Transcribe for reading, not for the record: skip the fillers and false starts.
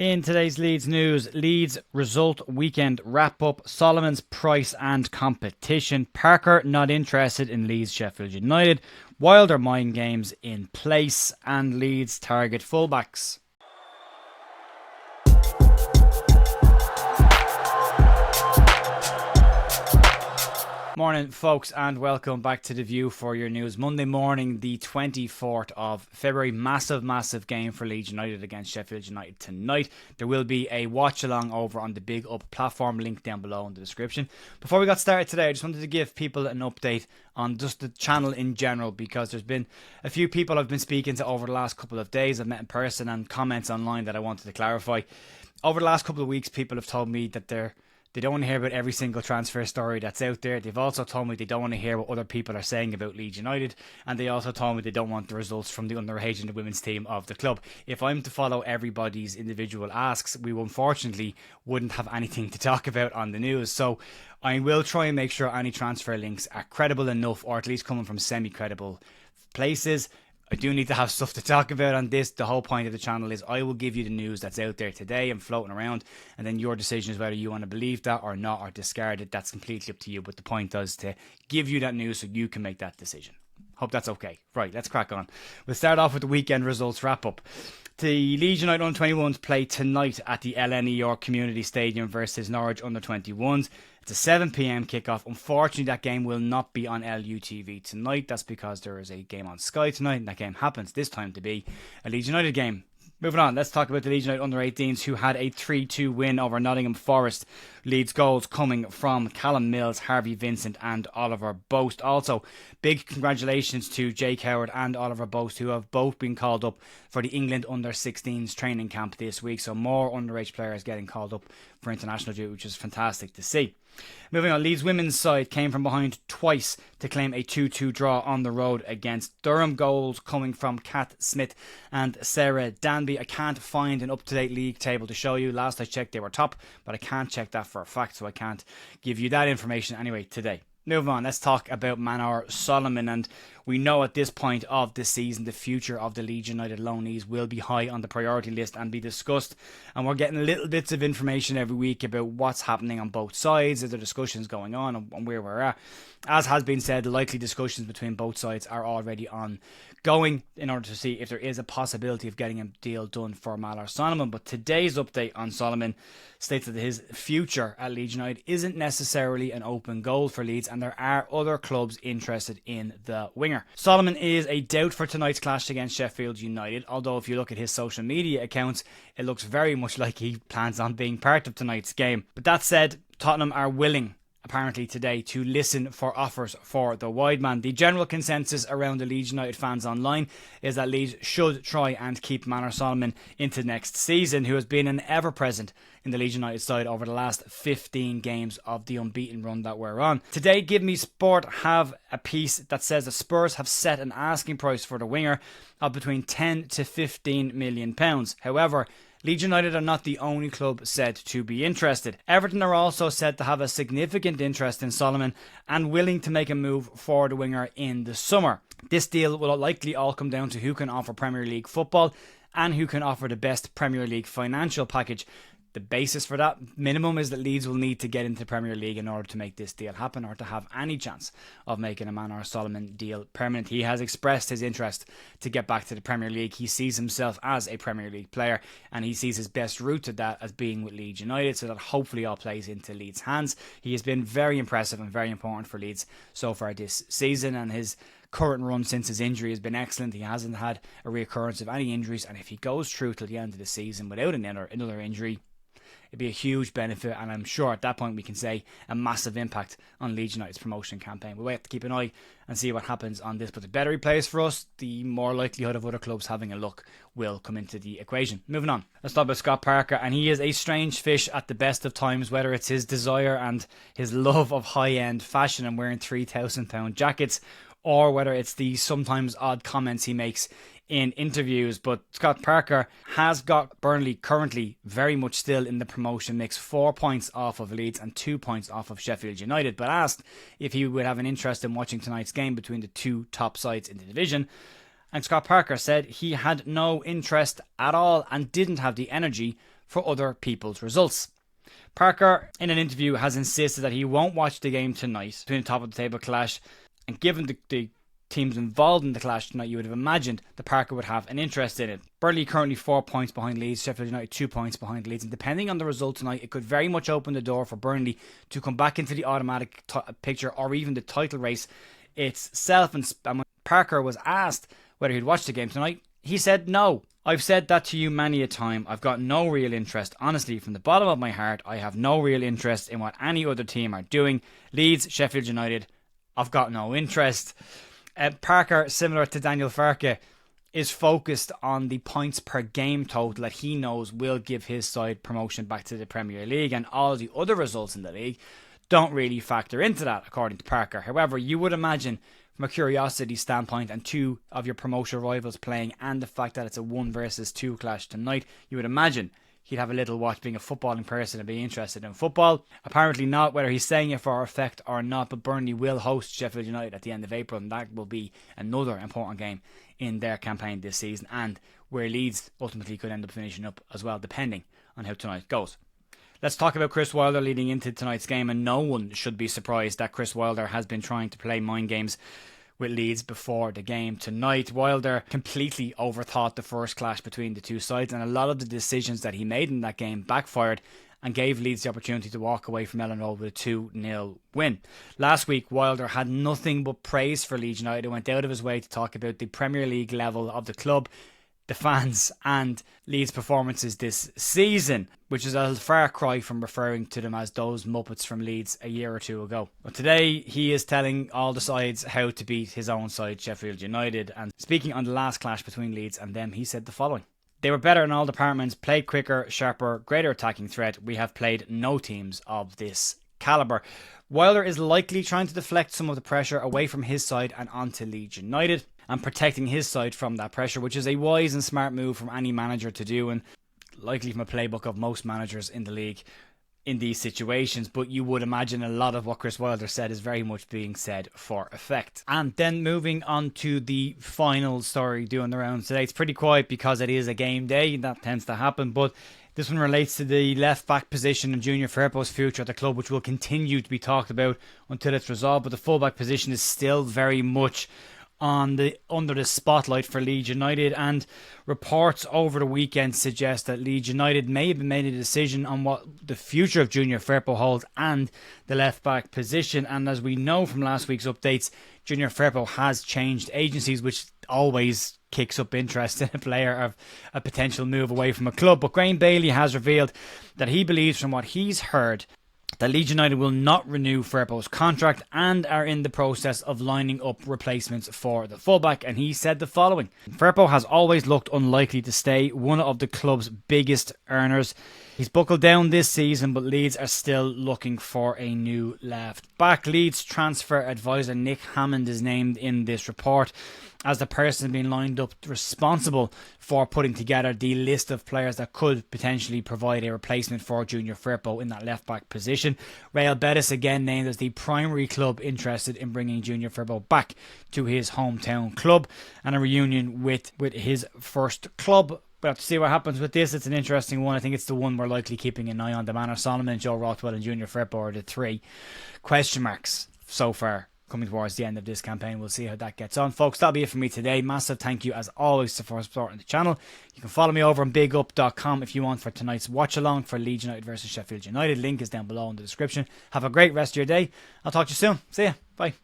In today's Leeds news, Leeds result weekend wrap up, Solomon's price and competition, Parker not interested in Leeds Sheffield United, Wilder mind games in place, and Leeds target fullbacks. Morning, folks, and welcome back to The View for your news. Monday morning, the 24th of February. Massive game for Leeds United against Sheffield United tonight. There will be a watch along over on the Big Up platform, link down below in the description. Before we got started today, I just wanted to give people an update on just the channel in general, because there's been a few people I've been speaking to over the last couple of days. I've met in person and comments online that I wanted to clarify. Over the last couple of weeks, people have told me that they don't want to hear about every single transfer story that's out there. They've also told me they don't want to hear what other people are saying about Leeds United. And they also told me they don't want the results from the underage and the women's team of the club. If I'm to follow everybody's individual asks, we unfortunately wouldn't have anything to talk about on the news. So I will try and make sure any transfer links are credible enough, or at least coming from semi-credible places. I do need to have stuff to talk about on this. The whole point of the channel is I will give you the news that's out there today and floating around, and then your decision is whether you want to believe that or not, or discard it. That's completely up to you, but the point is to give you that news so you can make that decision. Hope that's okay. Right, let's crack on. We'll start off with the weekend results wrap up. The Leeds United Under-21s play tonight at the LNER Community Stadium versus Norwich Under-21s. It's a 7 p.m. kickoff. Unfortunately, that game will not be on LUTV tonight. That's because there is a game on Sky tonight, and that game happens this time to be a Leeds United game. Moving on, let's talk about the Leeds United Under-18s, who had a 3-2 win over Nottingham Forest. Leeds goals coming from Callum Mills, Harvey Vincent and Oliver Boast. Also, big congratulations to Jake Howard and Oliver Boast, who have both been called up for the England Under-16s training camp this week. So more underage players getting called up for international duty, which is fantastic to see. Moving on, Leeds women's side came from behind twice to claim a 2-2 draw on the road against Durham. Goals coming from Kat Smith and Sarah Danby. I can't find an up-to-date league table to show you. Last I checked they were top, but I can't check that for a fact, so I can't give you that information anyway today. Moving on, let's talk about Manor Solomon, and we know at this point of the season the future of the Leeds United loanees will be high on the priority list and be discussed, and we're getting little bits of information every week about what's happening on both sides. Is there discussions going on and where we're at? As has been said, the likely discussions between both sides are already ongoing in order to see if there is a possibility of getting a deal done for Manor Solomon. But today's update on Solomon states that his future at Leeds United isn't necessarily an open goal for Leeds, and there are other clubs interested in the winger. Solomon is a doubt for tonight's clash against Sheffield United, although if you look at his social media accounts, it looks very much like he plans on being part of tonight's game. But that said, Tottenham are willing, apparently today, to listen for offers for the wide man. The general consensus around the Leeds United fans online is that Leeds should try and keep Manor Solomon into next season, who has been an ever-present in the Leeds United side over the last 15 games of the unbeaten run that we're on. Today, Give Me Sport have a piece that says the Spurs have set an asking price for the winger of between 10 to 15 million pounds. However, Leeds United are not the only club said to be interested. Everton are also said to have a significant interest in Solomon and willing to make a move for the winger in the summer. This deal will likely all come down to who can offer Premier League football and who can offer the best Premier League financial package. The basis for that minimum is that Leeds will need to get into the Premier League in order to make this deal happen, or to have any chance of making a Manor Solomon deal permanent. He has expressed his interest to get back to the Premier League. He sees himself as a Premier League player, and he sees his best route to that as being with Leeds United, so that hopefully all plays into Leeds' hands. He has been very impressive and very important for Leeds so far this season, and his current run since his injury has been excellent. He hasn't had a reoccurrence of any injuries, and if he goes through till the end of the season without another injury, it'd be a huge benefit, and I'm sure at that point we can say a massive impact on Leeds United's promotion campaign. We'll have to keep an eye and see what happens on this, but the better he plays for us, the more likelihood of other clubs having a look will come into the equation. Moving on, let's talk about Scott Parker, and he is a strange fish at the best of times, whether it's his desire and his love of high-end fashion and wearing £3,000 jackets, or whether it's the sometimes odd comments he makes in interviews. But Scott Parker has got Burnley currently very much still in the promotion mix, 4 points off of Leeds and 2 points off of Sheffield United. But asked if he would have an interest in watching tonight's game between the two top sides in the division, and Scott Parker said he had no interest at all and didn't have the energy for other people's results. Parker, in an interview, has insisted that he won't watch the game tonight between the top of the table clash, and given the teams involved in the clash tonight, you would have imagined that Parker would have an interest in it. Burnley currently 4 points behind Leeds, Sheffield United 2 points behind Leeds, and depending on the result tonight, it could very much open the door for Burnley to come back into the automatic picture or even the title race itself. And when Parker was asked whether he'd watch the game tonight, he said no. I've said that to you many a time. I've got no real interest. Honestly, from the bottom of my heart, I have no real interest in what any other team are doing. Leeds, Sheffield United, I've got no interest. Parker, similar to Daniel Farke, is focused on the points per game total that he knows will give his side promotion back to the Premier League, and all the other results in the league don't really factor into that, according to Parker. However, you would imagine, from a curiosity standpoint, and two of your promotion rivals playing, and the fact that it's a 1 versus 2 clash tonight, you would imagine he'd have a little watch, being a footballing person and being interested in football. Apparently not, whether he's saying it for effect or not, but Burnley will host Sheffield United at the end of April, and that will be another important game in their campaign this season, and where Leeds ultimately could end up finishing up as well, depending on how tonight goes. Let's talk about Chris Wilder leading into tonight's game, and no one should be surprised that Chris Wilder has been trying to play mind games with Leeds before the game tonight. Wilder completely overthought the first clash between the two sides, and a lot of the decisions that he made in that game backfired and gave Leeds the opportunity to walk away from Ellen Road with a 2-0 win. Last week, Wilder had nothing but praise for Leeds United. He went out of his way to talk about the Premier League level of the club, the fans, and Leeds' performances this season, which is a far cry from referring to them as those Muppets from Leeds a year or two ago. But today, he is telling all the sides how to beat his own side, Sheffield United. And speaking on the last clash between Leeds and them, he said the following: "They were better in all departments, played quicker, sharper, greater attacking threat. We have played no teams of this calibre." Wilder is likely trying to deflect some of the pressure away from his side and onto Leeds United, and protecting his side from that pressure, which is a wise and smart move from any manager to do, and likely from a playbook of most managers in the league in these situations. But you would imagine a lot of what Chris Wilder said is very much being said for effect. And then moving on to the final story doing the rounds today. It's pretty quiet because it is a game day, that tends to happen, but this one relates to the left back position and Junior Firpo's future at the club, which will continue to be talked about until it's resolved. But the full back position is still very much under the spotlight for Leeds United, and reports over the weekend suggest that Leeds United may have made a decision on what the future of Junior Firpo holds and the left back position. And as we know from last week's updates, Junior Firpo has changed agencies, which always kicks up interest in a player of a potential move away from a club. But Graham Bailey has revealed that he believes, from what he's heard, that Leeds United will not renew Firpo's contract and are in the process of lining up replacements for the fullback. And he said the following: "Firpo has always looked unlikely to stay, one of the club's biggest earners. He's buckled down this season, but Leeds are still looking for a new left back." Leeds transfer advisor Nick Hammond is named in this report as the person being lined up responsible for putting together the list of players that could potentially provide a replacement for Junior Firpo in that left back position. Real Betis again named as the primary club interested in bringing Junior Firpo back to his hometown club, and a reunion with his first club. We'll have to see what happens with this. It's an interesting one. I think it's the one we're likely keeping an eye on. The Manor Solomon, Joe Rothwell and Junior Firpo are the 3 question marks so far coming towards the end of this campaign. We'll see how that gets on. Folks, that'll be it for me today. Massive thank you as always for supporting the channel. You can follow me over on bigup.com if you want for tonight's watch along for Leeds United versus Sheffield United. Link is down below in the description. Have a great rest of your day. I'll talk to you soon. See ya. Bye.